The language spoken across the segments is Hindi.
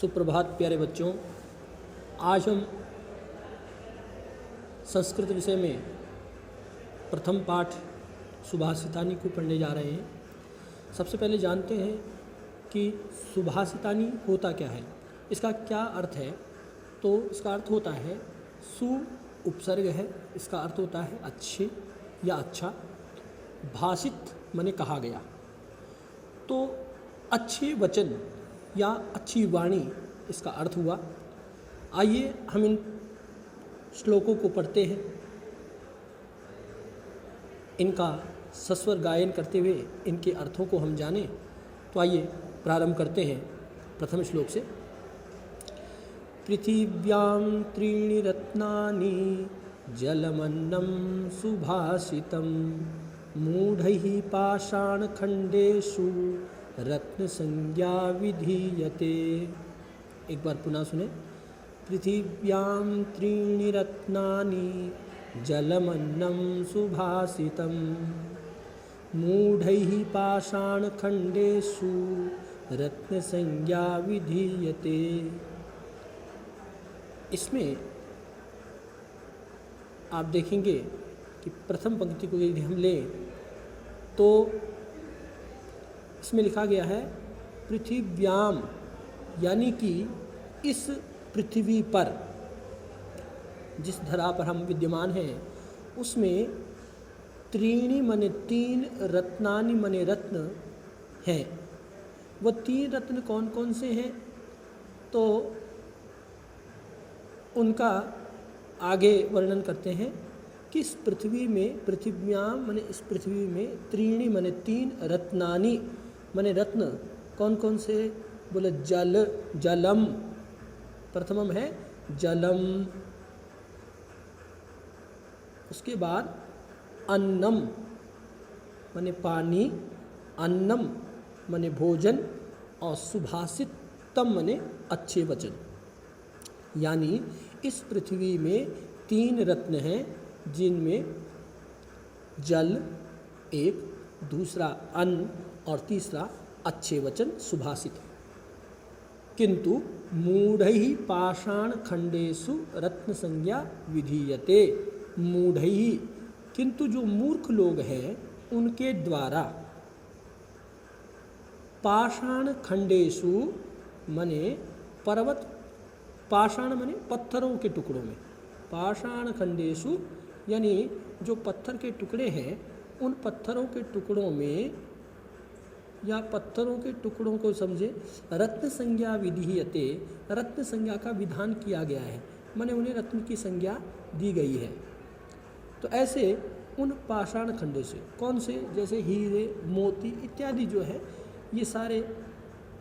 सुप्रभात प्यारे बच्चों। आज हम संस्कृत विषय में प्रथम पाठ सुभाषितानी को पढ़ने जा रहे हैं। सबसे पहले जानते हैं कि सुभाषितानी होता क्या है, इसका क्या अर्थ है। तो इसका अर्थ होता है सु उपसर्ग है, इसका अर्थ होता है अच्छे या अच्छा। भाषित माने कहा गया, तो अच्छे वचन या अच्छी वाणी इसका अर्थ हुआ। आइए हम इन श्लोकों को पढ़ते हैं, इनका सस्वर गायन करते हुए इनके अर्थों को हम जानें। तो आइए प्रारंभ करते हैं प्रथम श्लोक से। पृथिव्यां त्रीणि रत्नानि जलमन्नं सुभाषितं मूढ़ैः पाषाणखण्डेषु रत्नसंज्ञा विधीयते। एक बार पुनः सुने। पृथिव्यां त्रीणि रत्नानि जलमन्नं सुभाषितं मूढ़ैः पाषाणखण्डेषु रत्नसंज्ञा विधीयते। इसमें आप देखेंगे कि प्रथम पंक्ति को यदि हम लें तो इसमें लिखा गया है पृथिव्याम, यानी कि इस पृथ्वी पर, जिस धरा पर हम विद्यमान हैं उसमें त्रीणि मने तीन, रत्नानि मने रत्न हैं। वह तीन रत्न कौन कौन से हैं, तो उनका आगे वर्णन करते हैं कि इस पृथ्वी में, पृथिव्याम मने इस पृथ्वी में, त्रीणि मने तीन, रत्नानि मने रत्न कौन कौन से, बोले जल, जलम, प्रथमम है जलम, उसके बाद अन्नम मने पानी, अन्नम मने भोजन, और सुभाषितम मने अच्छे वचन। यानी इस पृथ्वी में तीन रत्न हैं, जिनमें जल एक, दूसरा अन्न और तीसरा अच्छे वचन सुभाषित। किंतु मूढ़ैः पाषाण खंडेषु रत्न संज्ञा विधीयते। मूढ़ैः, किंतु जो मूर्ख लोग हैं उनके द्वारा, पाषाण खंडेषु मने पर्वत, पाषाण मने पत्थरों के टुकड़ों में, पाषाण खंडेषु यानी जो पत्थर के टुकड़े हैं उन पत्थरों के टुकड़ों में, या पत्थरों के टुकड़ों को समझे, रत्न संज्ञा विधीयते, रत्न संज्ञा का विधान किया गया है, माने उन्हें रत्न की संज्ञा दी गई है। तो ऐसे उन पाषाण खंडों से, कौन से, जैसे हीरे, मोती इत्यादि जो है, ये सारे,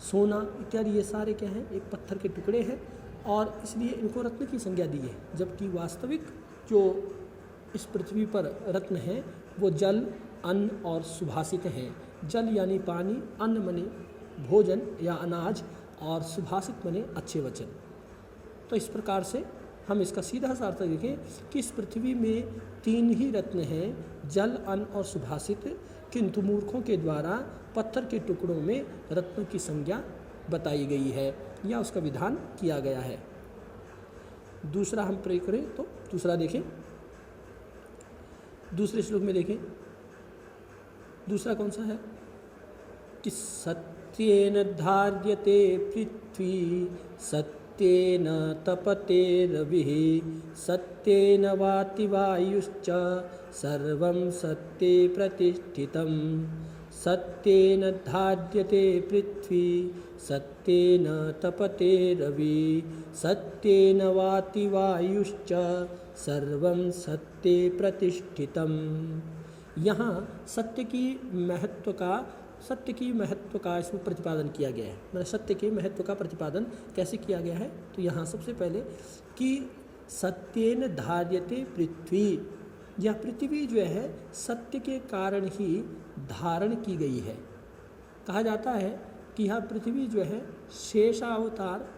सोना इत्यादि, ये सारे क्या हैं, एक पत्थर के टुकड़े हैं और इसलिए इनको रत्न की संज्ञा दी है। जबकि वास्तविक जो इस पृथ्वी पर रत्न हैं वो जल, अन्न और सुभाषित हैं। जल यानी पानी, अन्न मने भोजन या अनाज, और सुभाषित मने अच्छे वचन। तो इस प्रकार से हम इसका सीधा सा अर्थ देखें कि इस पृथ्वी में तीन ही रत्न हैं, जल, अन्न और सुभाषित, किंतु मूर्खों के द्वारा पत्थर के टुकड़ों में रत्न की संज्ञा बताई गई है या उसका विधान किया गया है। दूसरा हम प्रयोग करें तो दूसरा देखें, दूसरे श्लोक में देखें, दूसरा कौन सा है कि सत्येन धार्यते पृथ्वी सत्येन तपते रविः सत्येन वाति वायुश्च सर्वं सत्ये प्रतिष्ठितं सत्येन धार्यते पृथ्वी सत्येन तपते रविः सत्येन वाति वायुश्च सर्वं सत्ये प्रतिष्ठितम्। यहाँ सत्य की महत्व का इसमें प्रतिपादन किया गया है। मतलब सत्य के महत्व का प्रतिपादन कैसे किया गया है, तो यहाँ सबसे पहले कि सत्येन धार्यते पृथ्वी, यह पृथ्वी जो है सत्य के कारण ही धारण की गई है। कहा जाता है कि यह पृथ्वी जो है शेषावतार,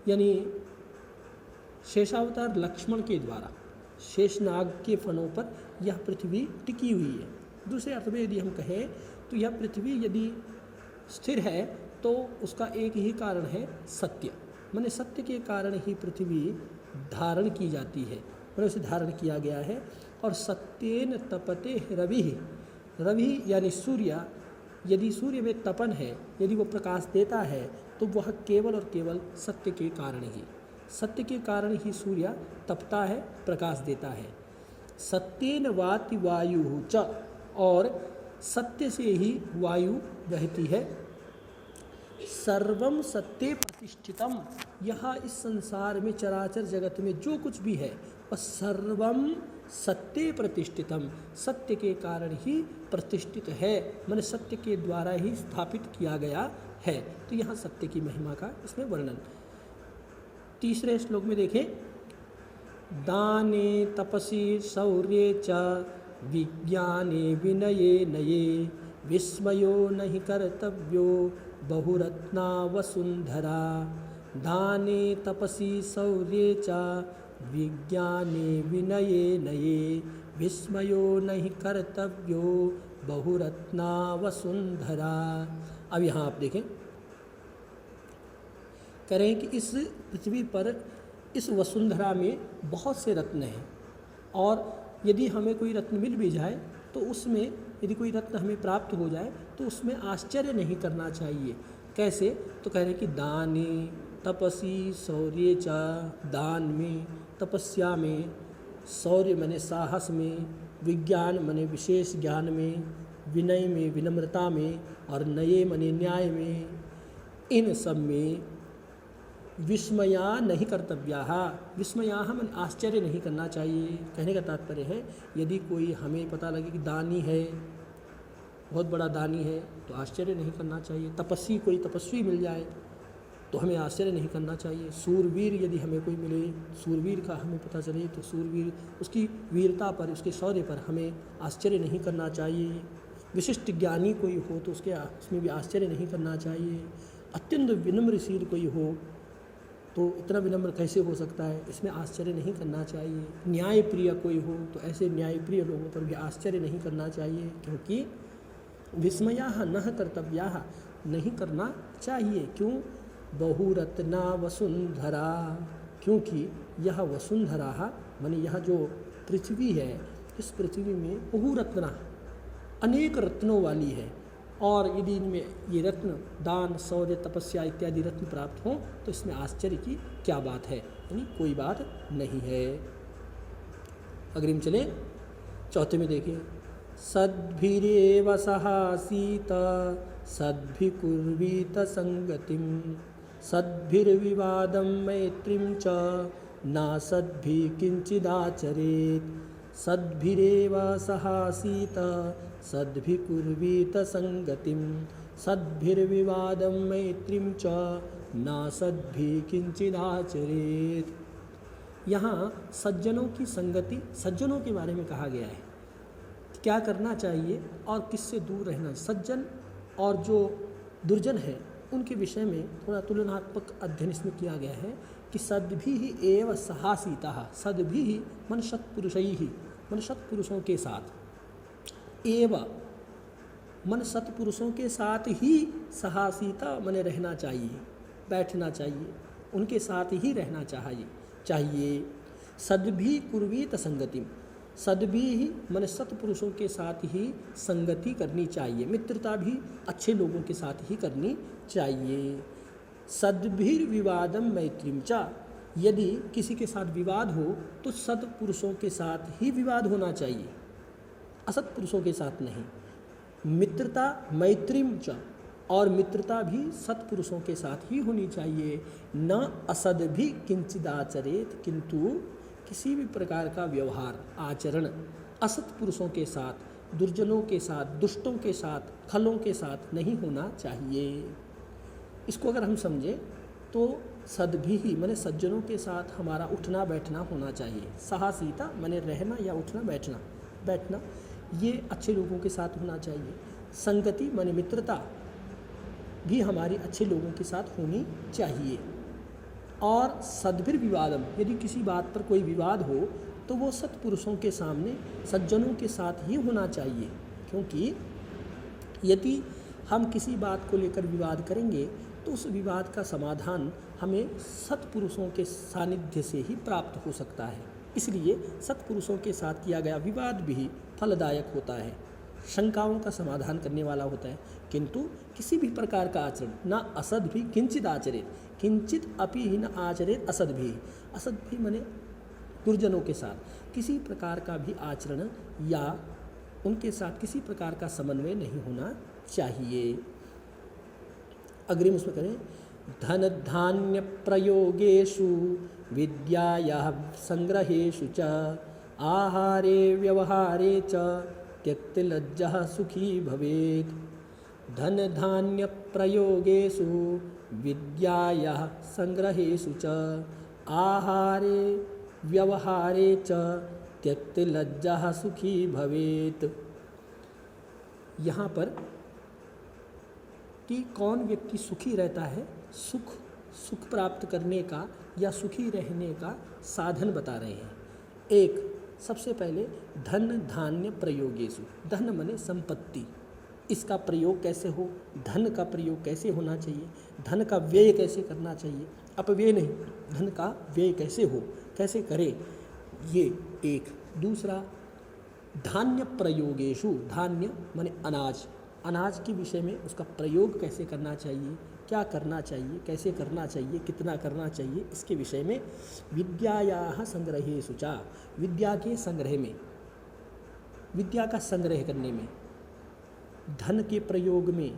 यानी शेषावतार लक्ष्मण के द्वारा शेषनाग के फनों पर यह पृथ्वी टिकी हुई है। दूसरे अर्थ में यदि हम कहें तो यह पृथ्वी यदि स्थिर है तो उसका एक ही कारण है सत्य। माने सत्य के कारण ही पृथ्वी धारण की जाती है, मैंने उसे धारण किया गया है। और सत्येन तपते रवि, रवि यानी सूर्य, यदि सूर्य में तपन है, यदि वो प्रकाश देता है तो वह केवल और केवल सत्य के कारण ही, सत्य के कारण ही सूर्य तपता है, प्रकाश देता है। सत्येन वाति वायु च, और सत्य से ही वायु बहती है। सर्वम सत्ये प्रतिष्ठितम, यह इस संसार में चराचर जगत में जो कुछ भी है वह सर्वम सत्ये प्रतिष्ठितम, सत्य के कारण ही प्रतिष्ठित है, माने सत्य के द्वारा ही स्थापित किया गया है। तो यहाँ सत्य की महिमा का इसमें वर्णन। तीसरे श्लोक में देखें, दाने तपसी शौर्ये च विज्ञाने विनये नये विस्मयो नहि कर्तव्यो बहुरत्ना वसुंधरा। दाने तपसी शौर्ये च विज्ञाने विनये नये विस्मयो नहि कर्तव्यो बहुरत्ना वसुंधरा। अब यहाँ आप देखें, करें कि इस पृथ्वी पर, इस वसुंधरा में बहुत से रत्न हैं, और यदि हमें कोई रत्न मिल भी जाए तो उसमें, यदि कोई रत्न हमें प्राप्त हो जाए तो उसमें आश्चर्य नहीं करना चाहिए। कैसे? तो कह रहे कि दाने तपसी शौर्य च, दान में, तपस्या में, शौर्य माने साहस में, विज्ञान माने विशेष ज्ञान में, विनय में विनम्रता में, और नये माने न्याय में, इन सब में विस्मया नहीं कर्तव्याः, विस्मयाः मन आश्चर्य नहीं करना चाहिए। कहने का तात्पर्य है, यदि कोई हमें पता लगे कि दानी है, बहुत बड़ा दानी है, तो आश्चर्य नहीं करना चाहिए। तपस्वी, कोई तपस्वी मिल जाए तो हमें आश्चर्य नहीं करना चाहिए। सूरवीर यदि हमें कोई मिले, सूरवीर का हमें पता चले, तो सूरवीर, उसकी वीरता पर, उसके शौर्य पर हमें आश्चर्य नहीं करना चाहिए। विशिष्ट ज्ञानी कोई हो तो उसमें भी आश्चर्य नहीं करना चाहिए। अत्यंत विनम्रशील कोई हो तो इतना विनम्र कैसे हो सकता है, इसमें आश्चर्य नहीं करना चाहिए। न्यायप्रिय कोई हो तो ऐसे न्यायप्रिय लोगों पर भी आश्चर्य नहीं करना चाहिए, क्योंकि विस्मयाः न कर्तव्याः, नहीं करना चाहिए। क्यों? बहुरत्ना वसुंधरा, क्योंकि यह वसुंधरा माने यह जो पृथ्वी है, इस पृथ्वी में बहुरत्ना, अनेक रत्नों वाली है। और यदि इनमें ये रत्न, दान, शौर्य, तपस्या इत्यादि रत्न प्राप्त हों तो इसमें आश्चर्य की क्या बात है, यानी कोई बात नहीं है। अग्रिम चले, चौथे में देखिए, सद्भिरेव सहासीत सद्भिकुर्वीत संगतिम सद्भिर्विवादं मैत्रीं च न सद्भि किंचिदाचरेत्। सद्भिरेव सहासीत सद्भिकुर्वीत संगतिं सद्भिर्विवादं मैत्रीं च न सद्भि किंचिदाचरेत्। यहाँ सज्जनों की संगति, सज्जनों के बारे में कहा गया है, क्या करना चाहिए और किससे दूर रहना। सज्जन और जो दुर्जन है उनके विषय में थोड़ा तुलनात्मक अध्ययन इसमें किया गया है कि सद्भिः एव सहासीताः, सद्भिः मन सत्पुरुषैः, मन सत्पुरुषों के साथ, एव मन सत्पुरुषों के साथ ही सहासीता मन रहना चाहिए, बैठना चाहिए, उनके साथ ही रहना चाहिए। सद्भिः कुर्वीत संगतिम, सद्भिः मन सत्पुरुषों के साथ ही संगति करनी चाहिए, मित्रता भी अच्छे लोगों के साथ ही करनी चाहिए। सद्भिर्विवादं मैत्रीं च, यदि किसी के साथ विवाद हो तो सत्पुरुषों के साथ ही विवाद होना चाहिए, असत्पुरुषों के साथ नहीं। मित्रता मैत्रीं च, और मित्रता भी सत्पुरुषों के साथ ही होनी चाहिए। न असद्भि किंचिदाचरेत, किंतु किसी भी प्रकार का व्यवहार, आचरण असत्पुरुषों के साथ, दुर्जनों के साथ, दुष्टों के साथ, खलों के साथ नहीं होना चाहिए। इसको अगर हम समझें तो सद्भिः माने सज्जनों के साथ हमारा उठना बैठना होना चाहिए। साहसीता माने रहना या उठना बैठना ये अच्छे लोगों के साथ होना चाहिए। संगति माने मित्रता भी हमारी अच्छे लोगों के साथ होनी चाहिए। और सद्भिर्विवादम, यदि किसी बात पर कोई विवाद हो तो वो सत्पुरुषों के सामने, सज्जनों के साथ ही होना चाहिए, क्योंकि यदि हम किसी बात को लेकर विवाद करेंगे तो उस विवाद का समाधान हमें सत्पुरुषों के सानिध्य से ही प्राप्त हो सकता है। इसलिए सत्पुरुषों के साथ किया गया विवाद भी फलदायक होता है, शंकाओं का समाधान करने वाला होता है। किंतु किसी भी प्रकार का आचरण न असद भी किंचित आचरित, किंचित अपि न आचरित असद भी। असद भी माने दुर्जनों के साथ किसी प्रकार का भी आचरण या उनके साथ किसी प्रकार का समन्वय नहीं होना चाहिए। अग्रिम उसमें करें, धन धान्य प्रयोगेषु विद्यायाः संग्रहेषु च आहारे व्यवहारे च त्यक्तलज्जः सुखी भवेत्। धन धान्य प्रयोगेषु विद्यायाः संग्रहेषु च आहारे व्यवहारे च त्यक्तलज्जः सुखी भवेत्। यहाँ पर कि कौन व्यक्ति सुखी रहता है, सुख प्राप्त करने का या सुखी रहने का साधन बता रहे हैं। एक, सबसे पहले धन धान्य प्रयोगेषु, धन माने संपत्ति, इसका प्रयोग कैसे हो, धन का प्रयोग कैसे होना चाहिए, धन का व्यय कैसे करना चाहिए, अपव्यय नहीं, धन का व्यय कैसे हो, कैसे करे, ये एक। दूसरा, धान्य प्रयोगेषु, धान्य माने अनाज, अनाज के विषय में उसका प्रयोग कैसे करना चाहिए, क्या करना चाहिए, कैसे करना चाहिए, कितना करना चाहिए, इसके विषय में विद्यायाः संग्रहेषु च, विद्या के संग्रह में, विद्या का संग्रह करने में, धन के प्रयोग में,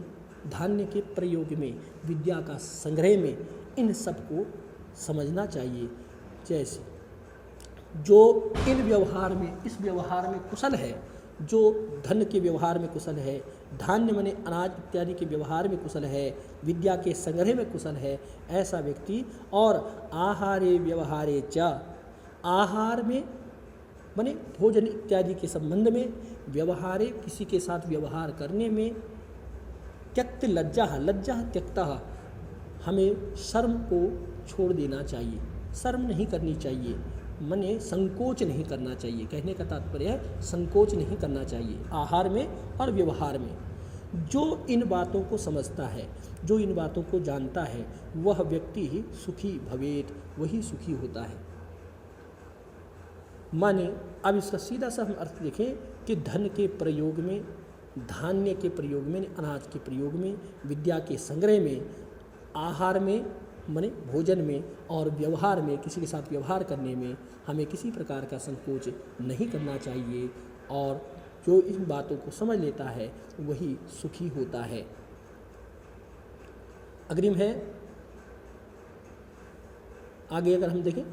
धान्य के प्रयोग में, विद्या का संग्रह में, इन सबको समझना चाहिए। जैसे जो इन व्यवहार में, इस व्यवहार में कुशल है, जो धन के व्यवहार में कुशल है, धान्य माने अनाज इत्यादि के व्यवहार में कुशल है, विद्या के संग्रह में कुशल है, ऐसा व्यक्ति, और आहारे व्यवहारे च, आहार में माने भोजन इत्यादि के संबंध में, व्यवहारे किसी के साथ व्यवहार करने में, त्यक्त लज्जा, लज्जा त्यक्ता, हमें शर्म को छोड़ देना चाहिए, शर्म नहीं करनी चाहिए, माने संकोच नहीं करना चाहिए। कहने का तात्पर्य है संकोच नहीं करना चाहिए आहार में और व्यवहार में। जो इन बातों को समझता है, जो इन बातों को जानता है, वह व्यक्ति ही सुखी भवेत, वही सुखी होता है। माने अब इसका सीधा सा हम अर्थ देखें कि धन के प्रयोग में, धान्य के प्रयोग में, अनाज के प्रयोग में, विद्या के संग्रह में, आहार में माने भोजन में, और व्यवहार में, किसी के साथ व्यवहार करने में हमें किसी प्रकार का संकोच नहीं करना चाहिए। और जो इन बातों को समझ लेता है वही सुखी होता है। अग्रिम है, आगे अगर हम देखें,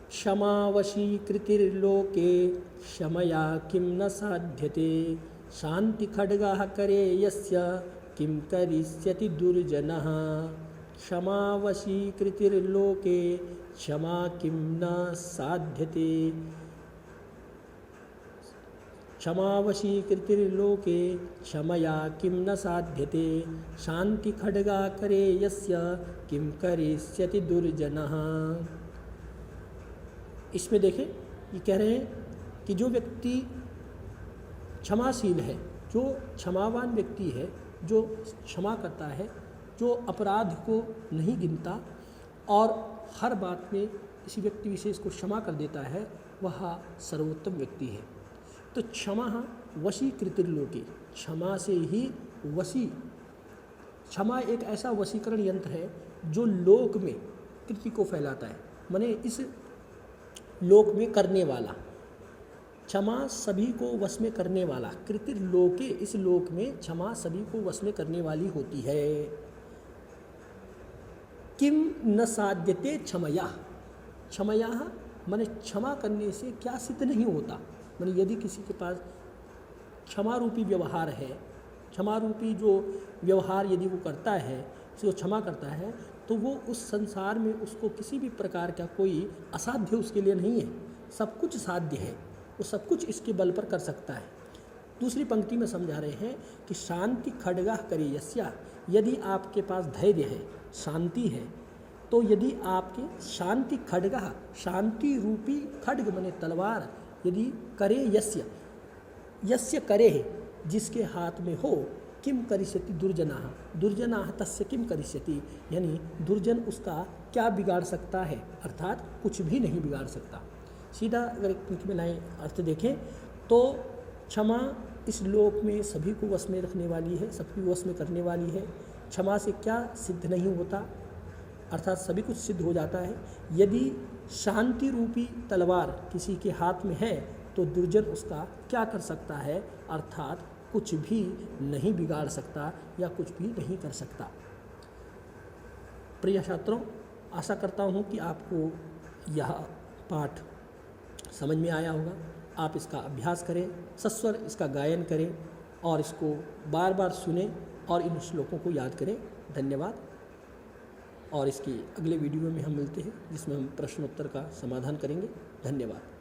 क्षमावशीकृतिर्लोके क्षमया किं न साध्यते, शांति खड्गः करे यस्य किं करिष्यति दुर्जनः। क्षमावशीकृतिर्लोके क्षमा किं न साध्यते, क्षमावशीकृतिर्लोके क्षमया किं न साध्यते, शांति खड्गा करे यस्य किं करिष्यति दुर्जनः। इसमें देखें, ये कह रहे हैं कि जो व्यक्ति क्षमाशील है, जो क्षमावान व्यक्ति है, जो क्षमा करता है, जो अपराध को नहीं गिनता और हर बात में किसी व्यक्ति विशेष को क्षमा कर देता है, वह सर्वोत्तम व्यक्ति है। तो क्षमा वशीकृतिर्लोके, क्षमा से ही वशी, क्षमा एक ऐसा वशीकरण यंत्र है जो लोक में कृति को फैलाता है, माने इस लोक में करने वाला। क्षमा सभी को वश में करने वाला, कृतिर्लोके, इस लोक में क्षमा सभी को वश में करने वाली होती है। किम न साध्यते क्षमया, क्षमया माने क्षमा करने से क्या सिद्ध नहीं होता, माने यदि किसी के पास क्षमा रूपी व्यवहार है, क्षमा रूपी जो व्यवहार यदि वो करता है, जो क्षमा करता है, तो वो उस संसार में उसको किसी भी प्रकार का कोई असाध्य उसके लिए नहीं है, सब कुछ साध्य है, वो सब कुछ इसके बल पर कर सकता है। दूसरी पंक्ति में समझा रहे हैं कि शांति खड्गा करे यस्या, यदि आपके पास धैर्य है, शांति है, तो यदि आपके शांति खड्गा, शांति रूपी खड्ग माने तलवार, यदि करे यस्य, यस्य करे जिसके हाथ में हो, किम करिष्यति दुर्जनाः, दुर्जनाः तस्य किम करिष्यति, यानी दुर्जन उसका क्या बिगाड़ सकता है, अर्थात कुछ भी नहीं बिगाड़ सकता। सीधा अगर एक पंक्ति में लाएँ अर्थ देखें तो क्षमा इस लोक में सभी को वश में रखने वाली है, सबकी वश में करने वाली है। क्षमा से क्या सिद्ध नहीं होता, अर्थात सभी कुछ सिद्ध हो जाता है। यदि शांति रूपी तलवार किसी के हाथ में है तो दुर्जन उसका क्या कर सकता है, अर्थात कुछ भी नहीं बिगाड़ सकता या कुछ भी नहीं कर सकता। प्रिय छात्रों, आशा करता हूँ कि आपको यह पाठ समझ में आया होगा। आप इसका अभ्यास करें, सस्वर इसका गायन करें और इसको बार बार सुनें और इन श्लोकों को याद करें। धन्यवाद। और इसकी अगले वीडियो में हम मिलते हैं जिसमें हम प्रश्नोत्तर का समाधान करेंगे। धन्यवाद।